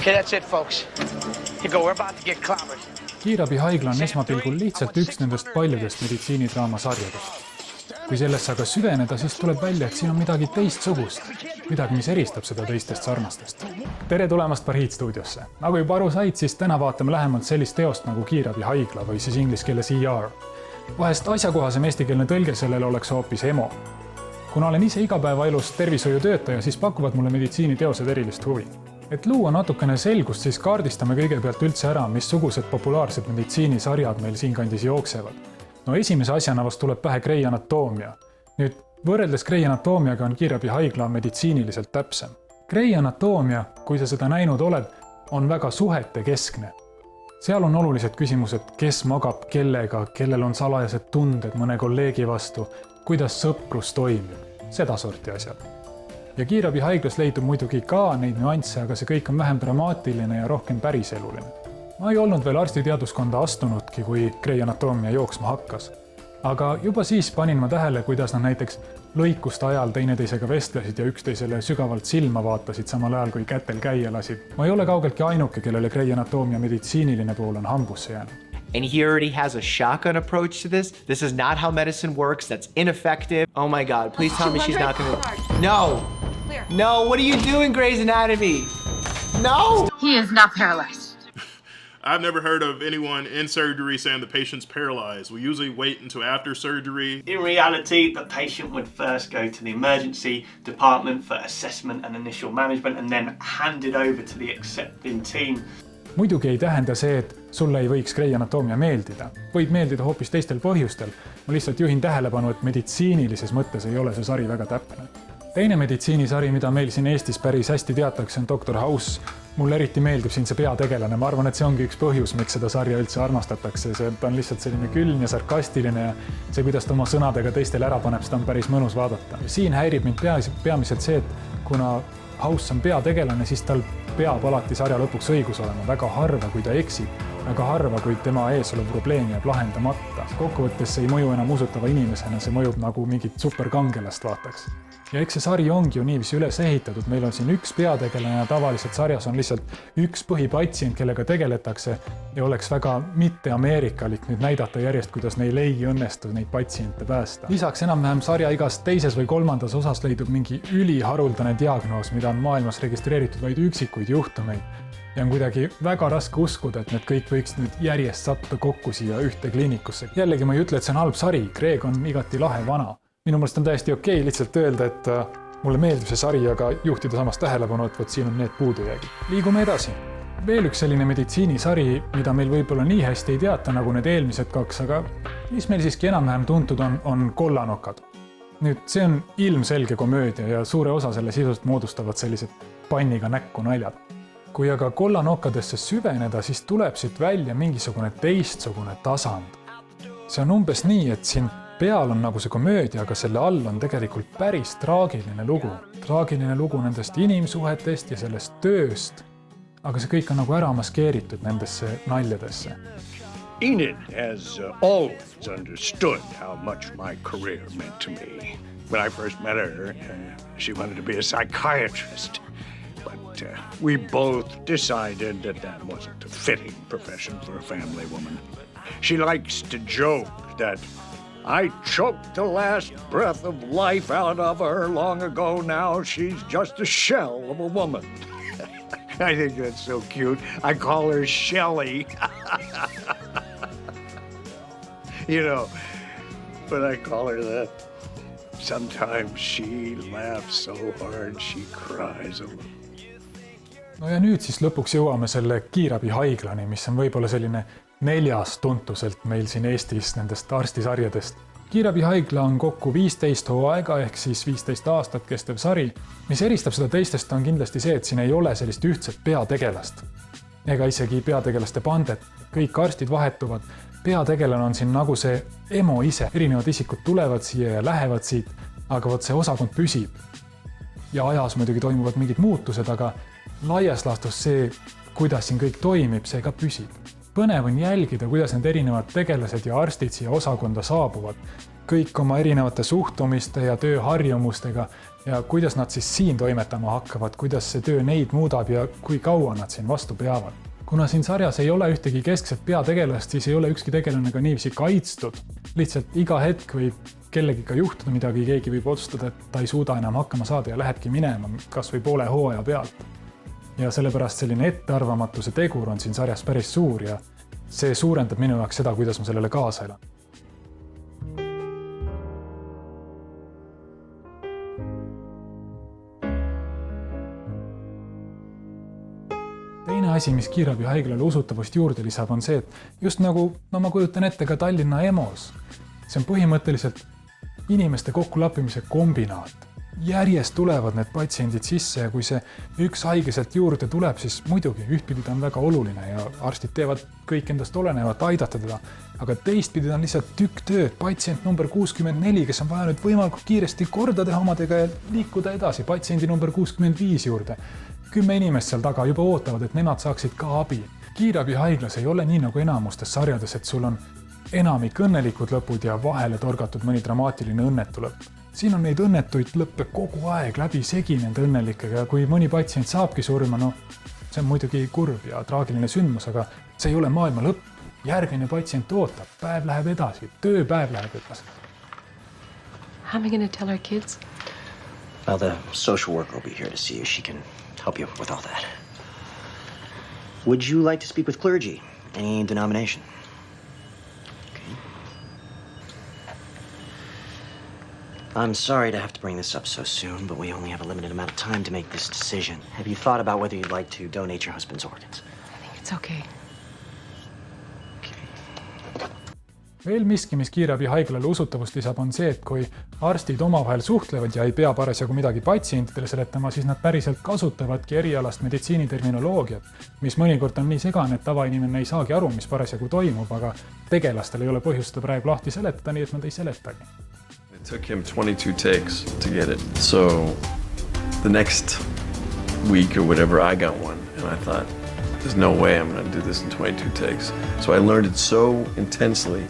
Okay, that's it, folks. You go, we're about to get clobbered. Kiirabihaigla on esmapilgul lihtsalt üks nendest paljudest meditsiinidraama sarjadest. Kui sellesse aga süveneda, siis tuleb välja, et siin on midagi teistsugust. Midagi, mis eristab seda teistest sarnastest. Tere tulemast Parhiit stuudiosse. Nagu juba aru said, siis täna vaatame lähemalt sellist teost nagu Kiirabihaigla või siis inglise keeles ER. Vahest asjakohasem eestikeelne tõlge sellele oleks hoopis EMO. Kuna olen ise igapäevaelus tervishoiutöötaja, siis pakuvad mulle meditsiiniteosed erilist huvi. Et luua natukene selgust, siis kaardistame kõigepealt üldse ära, missugused populaarsed meditsiinisarjad meil siinkandis jooksevad. No esimese asjana vast tuleb pähe Grey Anatoomia. Nüüd võrreldes Grey Anatoomiaga on Kiirabihaigla meditsiiniliselt täpsem. Grey Anatoomia, kui sa seda näinud oled, on väga suhete keskne. Seal on olulised küsimused, kes magab kellega, kellel on salajased tunded mõne kolleegi vastu, kuidas sõprus toimib, seda sorti asjad. Ja Kiirabihaiglas leidub muidugi ka neid nüansse, aga see kõik on vähem dramaatiline ja rohkem päriseluline. Ma ei olnud veel arstiteaduskonda astunudki, kui Grey Anatoomia jooksma hakkas. Aga juba siis panin ma tähele, kuidas nad näiteks lõikuste ajal teineteisega vestlesid ja üksteisele sügavalt silma vaatasid samal ajal, kui kätel käia lasid. Ma ei ole kaugeltki ainuke, kellele Grey Anatoomia meditsiiniline pool on hambusse jäänud. And he already has a shotgun approach to this. This is not how medicine works. That's ineffective. Oh my God, please tell me she's not going to... No! No, what are you doing, Grey's Anatomy? No! He is not paralyzed. I've never heard of anyone in surgery saying the patient's paralyzed. We usually wait until after surgery. In reality, the patient would first go to the emergency department for assessment and initial management and then handed over to the accepting team. Muidugi ei tähenda see, et sulle ei võiks Grey Anatoomia meeldida. Võib meeldida hoopis teistel põhjustel. Ma lihtsalt juhin tähelepanu, et meditsiinilises mõttes ei ole see sari väga täpne. Teine meditsiinisari, mida meil siin Eestis päris hästi teatakse, on Dr. House. Mulle eriti meeldib siin see peategelane. Ma arvan, et see ongi üks põhjus, miks seda sarja üldse armastatakse. Ta on lihtsalt selline külm ja sarkastiline ja see, kuidas ta oma sõnadega teistel ära paneb, seda on päris mõnus vaadata. Siin häirib mind peamiselt see, et kuna House on peategelane, siis tal peab alati sarja lõpuks õigus olema. Väga harva, kui ta eksib, väga harva, kui tema ees olev probleem jääb lahendamata. Kokkuvõttes see ei mõju enam usutava inimesena, see mõjub nagu mingit superkangelast vaataks. Ja eks see sari ongi ju niiviisi üles ehitatud. Meil on siin üks peategelane ja tavaliselt sarjas on lihtsalt üks põhipatsient, kellega tegeletakse ja oleks väga mitte ameerikalik nüüd näidata järjest, kuidas neil ei õnnestu neid patsiente päästa. Lisaks enam-vähem sarja igas teises või kolmandas osas leidub mingi üliharuldane diagnoos, mida on maailmas registreeritud vaid üksikuid juhtumeid. Ja on kuidagi väga raske uskuda, et need kõik võiks nüüd järjest sattuda kokku siia ühte kliinikusse. Jällegi ma ei ütle, et see on halb sari. Greg on igati lahe vana. Minu mõelest on täiesti okei lihtsalt öelda, et mulle meeldib see sari, aga juhtida samas tähelepanu, et siin on need puudujäägid. Liigume edasi. Veel üks selline meditsiinisari, mida meil võib-olla nii hästi ei teata nagu need eelmised kaks, aga mis meil siiski enam-vähem tuntud on Kollanokad. Nüüd see on ilmselge komöödia ja suure osa selle sisust moodustavad sellised panniga näkku naljad. Kui aga Kollanokadesse süveneda, siis tuleb siit välja mingisugune teistsugune tasand. See on umbes nii, et siin peal on nagu see komöödia, aga selle all on tegelikult päris traagiline lugu. Traagiline lugu nendest inimsuhetest ja sellest tööst, aga see kõik on nagu ära maskeeritud nendesse naljadesse. Enid has always understood how much my career meant to me. When I first met her, she wanted to be a psychiatrist. But we both decided that wasn't a fitting profession for a family woman. She likes to joke that I choked the last breath of life out of her long ago. Now she's just a shell of a woman. I think that's so cute. I call her Shelly. You know, but I call her that. Sometimes she laughs so hard she cries a little. No ja nüüd siis lõpuks jõuame selle Kiirabihaiglani, mis on võib-olla selline 4. tuntuselt meil siin Eestis nendest arstisarjadest. Kiirabihaigla on kokku 15 hooaega ehk siis 15 aastat kestev sari. Mis eristab seda teistest on kindlasti see, et siin ei ole sellist ühtset peategelast. Ega isegi peategelaste bandet. Kõik arstid vahetuvad. Peategelane on siin nagu see emo ise. Erinevad isikud tulevad siia ja lähevad siit, aga see osakond püsib. Ja ajas muidugi toimuvad mingid muutused, aga laias laastus see, kuidas siin kõik toimib, see ka püsib. Põnev on jälgida, kuidas need erinevad tegelased ja arstid siia osakonda saabuvad. Kõik oma erinevate suhtumiste ja tööharjumustega ja kuidas nad siis siin toimetama hakkavad, kuidas see töö neid muudab ja kui kaua nad siin vastu peavad. Kuna siin sarjas ei ole ühtegi keskset peategelast, siis ei ole ükski tegelane ka niiviisi kaitstud. Lihtsalt iga hetk võib kellegiga juhtuda midagi, keegi võib otsustada, et ta ei suuda enam hakkama saada ja lähebki minema kas või poole hooaja pealt. Ja sellepärast selline ettearvamatuse tegur on siin sarjas päris suur ja see suurendab minu jaoks seda, kuidas ma sellele kaasa elan. Teine asi, mis kiirabihaiglale usutavust juurde lisab, on see, et just nagu, ma kujutan ette ka Tallinna EMO-s. See on põhimõtteliselt inimeste kokkulappimise kombinaat. Järjest tulevad need patsiendid sisse ja kui see üks haigeselt juurde tuleb, siis muidugi ühtpidi ta on väga oluline ja arstid teevad kõik endast olenevat aidata teda. Aga teistpidi ta on lihtsalt tükk tööd. Patsient number 64, kes on vaja nüüd võimalikult kiiresti korda teha omadega ja liikuda edasi patsiendi number 65 juurde. 10 inimest seal taga juba ootavad, et nemad saaksid ka abi. Kiirabihaiglas ei ole nii nagu enamustes sarjades, et sul on enamik õnnelikud lõpud ja vahele torgatud mõni dramaatiline õnnetu lõpp. Siin on neid õnnetuid lõppe kogu aeg läbi segi nende õnnelikega ja kui mõni patsient saabki surma, see on muidugi kurb ja traagiline sündmus, aga see ei ole maailma lõpp. Järgmine patsient ootab, päev läheb edasi, tööpäev läheb edasi. How am I going to tell our kids? Well, the social worker will be here to see you. She can help you with all that. Would you like to speak with clergy? Any denomination? I'm sorry to have to bring this up so soon, but we only have a limited amount of time to make this decision. Have you thought about whether you'd like to donate your husband's organs? I think it's okay. Veel miski, mis kiirabihaiglale usutavust lisab, on see, et kui arstid omavahel suhtlevad ja ei pea parasjagu midagi patsientidele seletama, siis nad päriselt kasutavadki erialast meditsiiniterminoloogiat, mis mõnikord on nii segane, et tavainimene ei saagi aru, mis parasjagu toimub, aga tegelastel ei ole põhjust praegu lahti seletada, nii et nad ei seletagi. It took him 22 takes to get it. So the next week or whatever, I got one, and I thought, there's no way I'm going to do this in 22 takes. So I learned it so intensely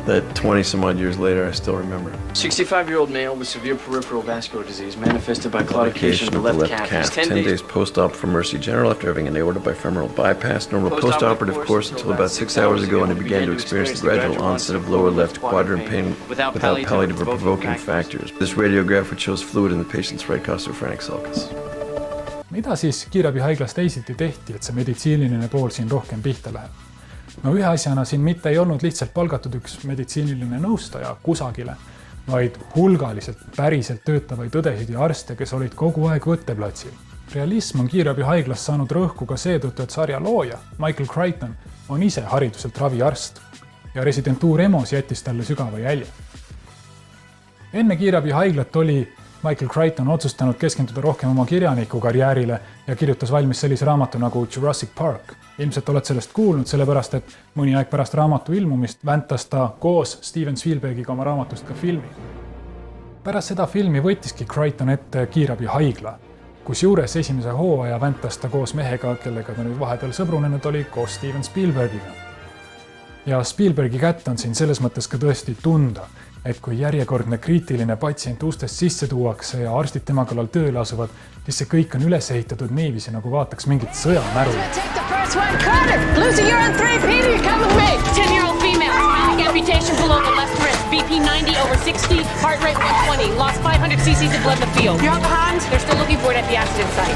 that 20 some odd years later, I still remember. 65-year-old male with severe peripheral vascular disease manifested by claudication of the left calf. 10 days post-op for Mercy General after having an aorta bifemoral bypass. Normal post-operative course until about 6 hours ago when he began to experience the gradual onset of lower left quadrant pain without palliative or provoking factors. This radiograph would shows fluid in the patient's right costophrenic sulcus. Mida siis kiirabihaiglas teisiti tehti, et see meditsiiniline pool siin rohkem pihta läheb? Ühe asjana siin mitte ei olnud lihtsalt palgatud üks meditsiiniline nõustaja kusagile, vaid hulgaliselt päriselt töötavaid õdesid ja arste, kes olid kogu aeg võtteplatsil. Realism on kiirabihaiglas saanud rõhku ka seetõttu, et sarja looja Michael Crichton on ise hariduselt raviarst ja residentuur EMO-s jättis talle sügava jälje. Enne kiirabihaiglat oli Michael Crichton otsustanud keskenduda rohkem oma kirjaniku karjäärile ja kirjutas valmis sellise raamatu nagu Jurassic Park. Ilmselt oled sellest kuulnud, sellepärast, et mõni aeg pärast raamatu ilmumist väntas ta koos Steven Spielbergiga oma raamatust ka filmi. Pärast seda filmi võttiski Crichton ette kiirabihaigla, kus juures esimese hooaja väntas ta koos mehega, kellega ta nüüd vahepeal sõbrunenud oli, koos Steven Spielbergiga. Ja Spielbergi kätt on siin selles mõttes ka tõesti tunda, et kui järjekordne kriitiline patsient ustest sisse tuuakse ja arstid tema kallal tööle asuvad, siis see kõik on üles ehitatud niiviisi, nagu vaataks mingit sõjamäru. Amputation below the left wrist, BP 90 over 60, heart rate 120, lost 500 cc's of blood in the field. You're on the hand? They're still looking for it at the accident site.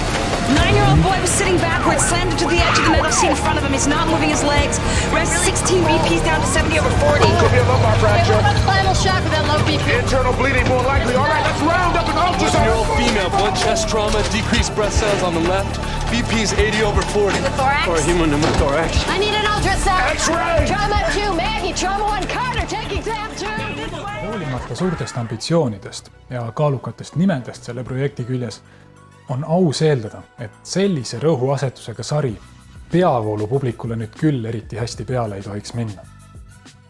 9-year-old boy was sitting backwards, slammed into the edge of the metal seat in front of him. He's not moving his legs. Rest 16 BP's down to 70 over 40. Could be a lumbar fracture. What about spinal shock with that low BP? Internal bleeding more likely. All right, let's round up an ultrasound. 11-year-old female, blood chest trauma, decreased breast cells on the left. BP's 80 over 40. The thorax? For a hemopneumothorax. I need an ultrasound. X-ray! Trauma 2, Maggie. Trauma 1, Carter. Take exam 2. Hoolimata suurtest ambitsioonidest ja kaalukatest nimedest selle projekti küljes on aus eeldada, et sellise rõhuasetusega sari peavoolu publikule nüüd küll eriti hästi peale ei tohiks minna.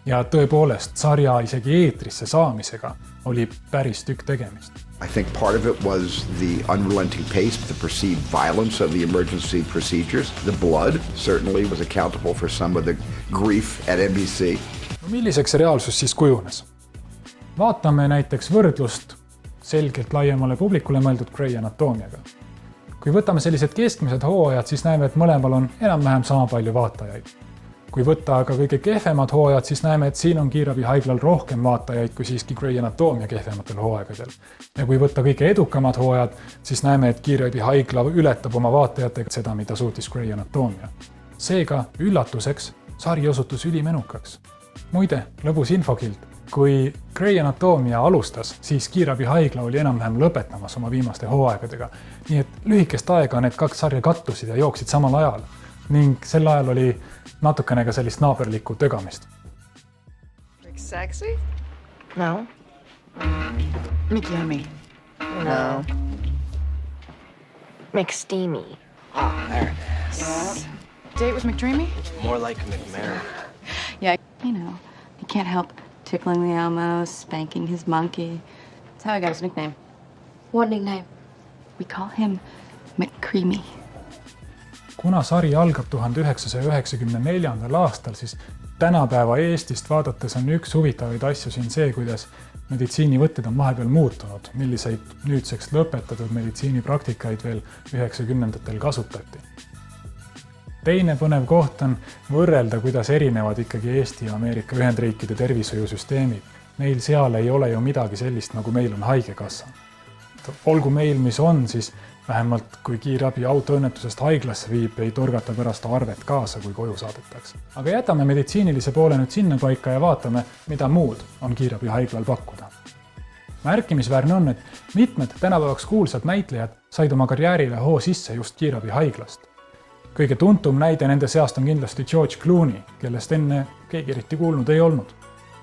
Ja tõepoolest, sarja isegi eetrisse saamisega oli päris tükk tegemist. I think part of it was the unrelenting pace, the perceived violence of the emergency procedures. The blood certainly was accountable for some of the grief at NBC. Milliseks see reaalsus siis kujunes? Vaatame näiteks võrdlust selgelt laiemale publikule mõeldud Grey Anatomiaga. Kui võtame sellised keskmised hooajad, siis näeme, et mõlemal on enam-vähem sama palju vaatajaid. Kui võtta aga kõige kehvemad hooajad, siis näeme, et siin on kiirabihaiglal rohkem vaatajaid kui siiski Grey Anatomia kehvematel hooaegadel. Ja kui võtta kõige edukamad hooajad, siis näeme, et kiirabihaigla ületab oma vaatajatega seda, mida suutis Grey Anatomia. Seega üllatuseks sari osutus ülimenukaks. Muide, lõbus infokild. Kui Grey Anatomia alustas, siis kiirabihaigla oli enam-vähem lõpetamas oma viimaste hooaegadega. Nii et lühikest aega need kaks sarja kattusid ja jooksid samal ajal. Ning sel ajal oli natukene ka sellist naaberlikku tögamist. Sexy? No. McYummy? No. McSteamy? Oh, there it is. Date with McDreamy? More like McMary. Yeah, you know, he can't help tickling the Elmo, spanking his monkey. That's how I got his nickname. What nickname? We call him McCreamy. Kuna sari algab 1994. aastal, siis tänapäeva Eestist vaadates on üks huvitavaid asju siin see, kuidas meditsiinivõtted on vahepeal muutunud, milliseid nüüdseks lõpetatud meditsiinipraktikaid veel 90-ndatel kasutati. Teine põnev koht on võrrelda, kuidas erinevad ikkagi Eesti ja Ameerika Ühendriikide tervishoiusüsteemid. Neil seal ei ole ju midagi sellist, nagu meil on haigekassa. Olgu meil, mis on, siis vähemalt kui kiirabi autoõnnetusest haiglasse viib, ei torgata pärast arvet kaasa, kui koju saadetakse. Aga jätame meditsiinilise poole nüüd sinna paika ja vaatame, mida muud on kiirabi haiglal pakkuda. Märkimisväärne on, et mitmed tänapäevaks kuulsad näitlejad said oma karjäärile hoo sisse just kiirabi haiglast. Kõige tuntum näide nende seast on kindlasti George Clooney, kellest enne keegi eriti kuulnud ei olnud.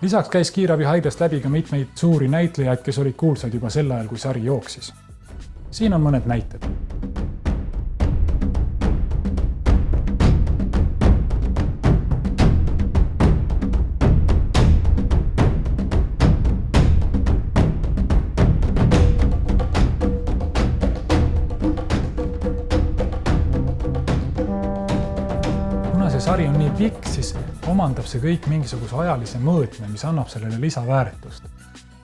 Lisaks käis kiirabi haiglast läbi ka mitmeid suuri näitlejaid, kes olid kuulsad juba sel ajal, kui sari jooksis. Siin on mõned näited. Kuna see sari on nii pikk, siis omandab see kõik mingisuguse ajalise mõõtme, mis annab sellele lisaväärtust.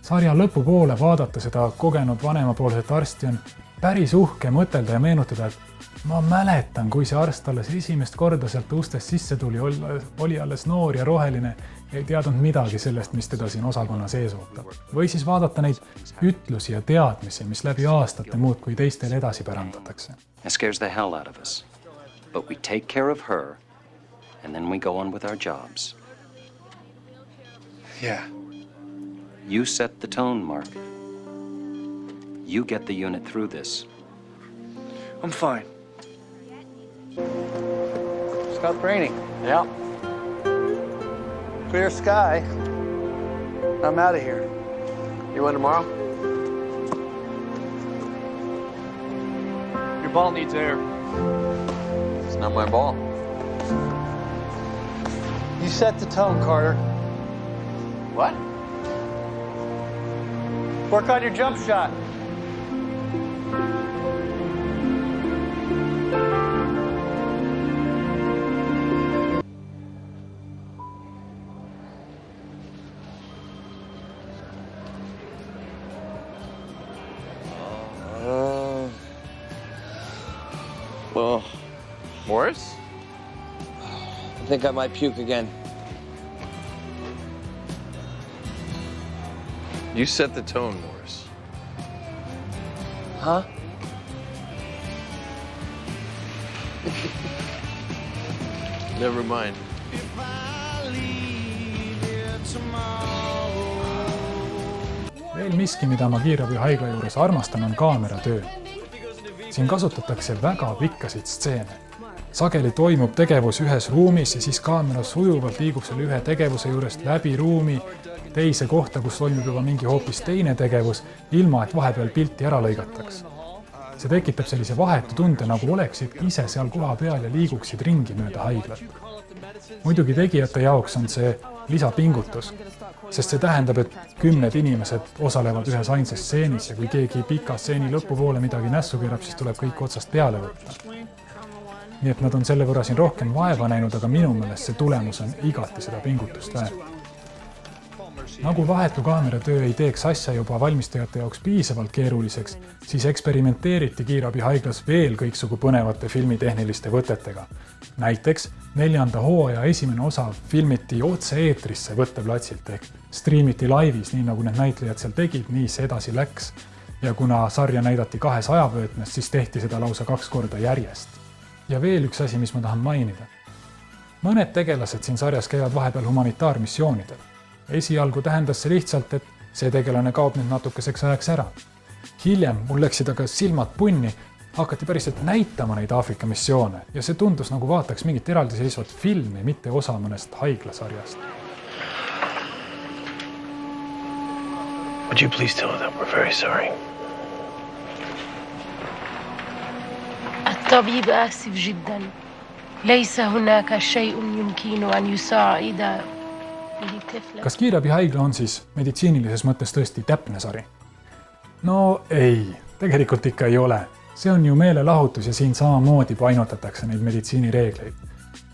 Sarja lõpupoole vaadata seda kogenud vanemapoolset arsti on päris uhke mõtelda ja meenutada, et ma mäletan, kui see arst alles esimest korda sealt ustest sisse tuli, oli alles noor ja roheline ja ei teadnud midagi sellest, mis teda siin osakonna sees ootab. Või siis vaadata neid ütlusi ja teadmisi, mis läbi aastate muudkui teistele edasi pärandatakse. That scares the hell out of us. But we take care of her and then we go on with our jobs. Yeah. You set the tone, Mark. You get the unit through this. I'm fine. Stop raining. Yeah. Clear sky. I'm out of here. You in tomorrow? Your ball needs air. It's not my ball. You set the tone, Carter. What? Work on your jump shot. Well, Morris? I think I might puke again. You set the tone, Morris. Huh? Never mind. Veel miski, mida ma kiirabi haigla juures armastan, on kaameratöö. Siin kasutatakse väga pikkasid stseene. Sageli toimub tegevus ühes ruumis ja siis kaamera sujuvalt liigub selle ühe tegevuse juurest läbi ruumi teise kohta, kus toimub juba mingi hoopis teine tegevus, ilma et vahepeal pilti ära lõigataks. See tekitab sellise vahetu tunde, nagu oleksid ise seal koha peal ja liiguksid ringi mööda haiglat. Muidugi tegijate jaoks on see lisapingutus, sest see tähendab, et 10 inimesed osalevad ühes ainsas stseenis ja kui keegi pika stseeni lõpupoole midagi nässu keerab, siis tuleb kõik otsast peale võtta. Nii et nad on selle võrra siin rohkem vaeva näinud, aga minu meelest see tulemus on igati seda pingutust väärt. Nagu vahetu kaameratöö ei teeks asja juba valmistajate jaoks piisavalt keeruliseks, siis eksperimenteeriti kiirabihaiglas veel kõiksugu põnevate filmitehniliste võtetega. Näiteks 4. hooaja esimene osa filmiti otse-eetrisse võtteplatsilt ehk striimiti laivis, nii nagu need näitlejad seal tegid, nii see edasi läks. Ja kuna sarja näidati 2 ajavöötmes, siis tehti seda lausa 2 korda järjest. Ja veel üks asi, mis ma tahan mainida. Mõned tegelased siin sarjas käivad vahepeal humanitaarmissioonidel. Esialgu tähendas see lihtsalt, et see tegelane kaob nüüd natukeseks ajaks ära. Hiljem mul läksid aga silmad punni, hakati päriselt näitama neid Aafrika missioone ja see tundus nagu vaataks mingit eraldiseisvat filmi, mitte osa mõnest haiglasarjast. Would you please tell her that we're very sorry? الطبيب آسف جدا. ليس هناك شيء يمكن أن يساعد لطفل. Kas kiirabihaigla on siis meditsiinilises mõttes tõesti täpne sari? No ei, tegelikult ikka ei ole. See on ju meelelahutus ja siin samamoodi painotatakse neid meditsiinireegleid.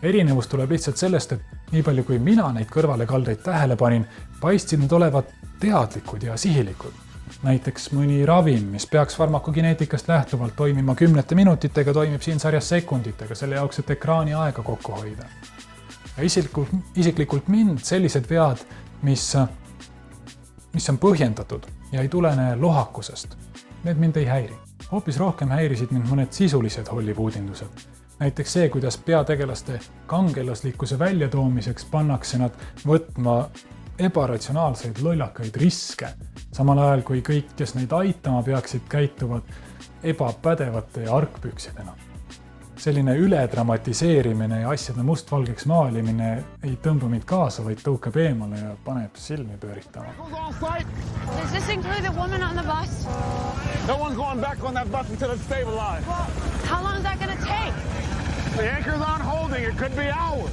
Erinevus tuleb lihtsalt sellest, et nii palju kui mina neid kõrvalekaldeid tähele panin, paistsid need olevat teadlikud ja sihilikud. Näiteks mõni ravim, mis peaks farmakogeneetikast lähtuvalt toimima 10 minutitega, toimib siin sarjas sekunditega, selle jaoks, et ekraani aega kokku hoida. Ja isiklikult mind sellised vead, mis on põhjendatud ja ei tulene lohakusest, need mind ei häiri. Hoopis rohkem häirisid mind mõned sisulised Hollywoodindused. Näiteks see, kuidas peategelaste kangelaslikkuse väljatoomiseks pannakse nad võtma ebaratsionaalseid lollakaid riske, samal ajal kui kõik, kes neid aitama peaksid, käituvad ebapädevate ja argpüksidena. Selline üledramatiseerimine ja asjade mustvalgeks maalimine ei tõmba mind kaasa, vaid tõukab eemale ja paneb silmi pööritama. Does this include the woman on the bus? No one's going back on that bus until it's stabilized. Well, how long is that going to take? The anchor's on holding. It could be hours.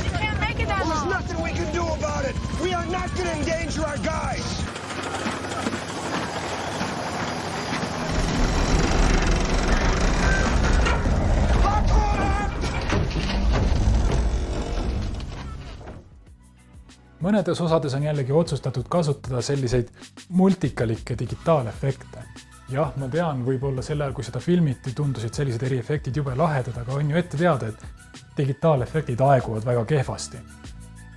She can't make it that long. There's nothing we can do about it. We are not going to endanger our guys. Mõnedes osades on jällegi otsustatud kasutada selliseid multikalikke digitaalefekte. Jah, ma tean, võib-olla sel ajal, kui seda filmiti, tundusid sellised eriefektid jube lahedad, aga on ju ette teada, et digitaalefektid aeguvad väga kehvasti.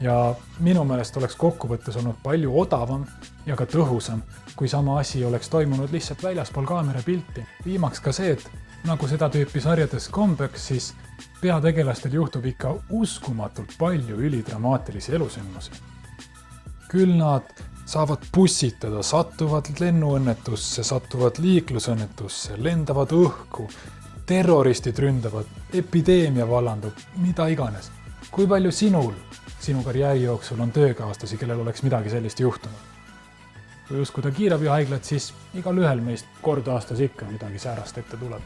Ja minu meelest oleks kokkuvõttes olnud palju odavam ja ka tõhusam, kui sama asi oleks toimunud lihtsalt väljaspool kaamera pilti. Viimaks ka see, et nagu seda tüüpi sarjades kombeks, siis peategelastel juhtub ikka uskumatult palju ülidramaatilisi elusündmusi. Küll nad saavad bussitada, satuvad lennuõnnetusse, satuvad liiklusõnnetusse, lendavad õhku, terroristid ründavad, epideemia vallandub, mida iganes. Kui palju sinu karjääri jooksul on töökaaslasi, kellel oleks midagi sellist juhtunud? Kui uskuda kiirabihaiglat, siis igal ühel meist kord aastas ikka midagi säärast ette tuleb.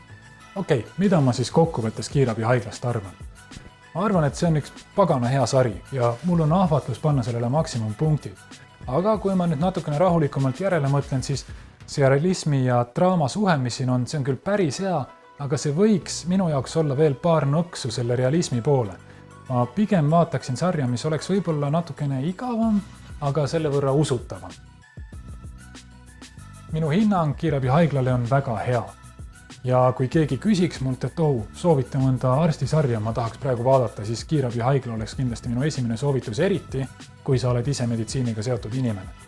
Okei, mida ma siis kokkuvõttes kiirabihaiglast arvan? Ma arvan, et see on üks pagana hea sari ja mul on ahvatlus panna sellele maksimumpunktid. Aga kui ma nüüd natukene rahulikumalt järele mõtlen, siis see realismi ja draama suhe, mis siin on, see on küll päris hea, aga see võiks minu jaoks olla veel paar nõksu selle realismi poole. Ma pigem vaataksin sarja, mis oleks võib-olla natukene igavam, aga selle võrra usutavam. Minu hinnang kiirabihaiglale on väga hea. Ja kui keegi küsiks mult, et soovita mõnda arstisarja, ma tahaks praegu vaadata, siis kiirabihaigla oleks kindlasti minu esimene soovitus, eriti kui sa oled ise meditsiiniga seotud inimene.